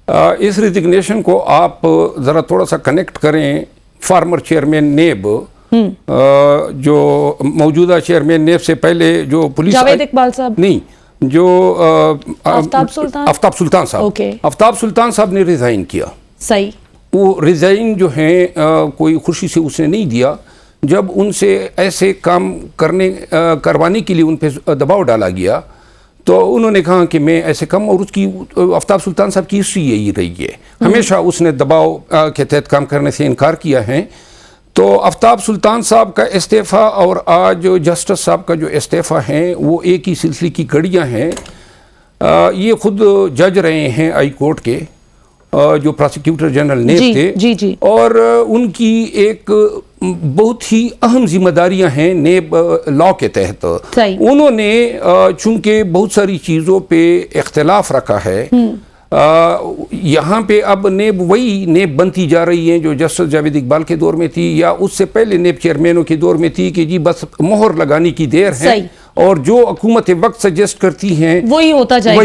इस रिजिग्नेशन को आप ज़रा थोड़ा सा कनेक्ट करें फार्मर चेयरमैन नेब, जो मौजूदा चेयरमैन नेब से पहले जो पुलिस जावेद इकबाल साहब नहीं, जो आफ्ताब सुल्तान साहब ओके। आफ्ताब सुल्तान साहब ने रिज़ाइन किया। सही। वो रिज़ाइन जो है कोई खुशी से उसने नहीं दिया। जब उनसे ऐसे काम करवाने के लिए उन पर दबाव डाला गया तो उन्होंने कहा कि मैं ऐसे कम, और उसकी आफ्ताब सुल्तान साहब की हिस्ट्री यही रही है, हमेशा उसने दबाव के तहत काम करने से इनकार किया है। तो आफ्ताब सुल्तान साहब का इस्तीफ़ा और आज जस्टिस साहब का जो इस्तीफ़ा है वो एक ही सिलसिले की कड़ियाँ हैं। ये खुद जज रहे हैं हाई कोर्ट के, जो प्रोसिक्यूटर जनरल नेब थे जी। और उनकी एक बहुत ही अहम जिम्मेदारियां हैं नेब लॉ के तहत। उन्होंने चूंकि बहुत सारी चीज़ों पे इख्तिलाफ रखा है, यहाँ पे अब नेब वही नेब बनती जा रही है जो जस्टिस जावेद इकबाल के दौर में थी या उससे पहले नेब चेयरमैनों के दौर में थी कि जी बस मोहर लगाने की देर है और जो हुकूमत वक्त सजेस्ट करती हैं वही होता जाएगा।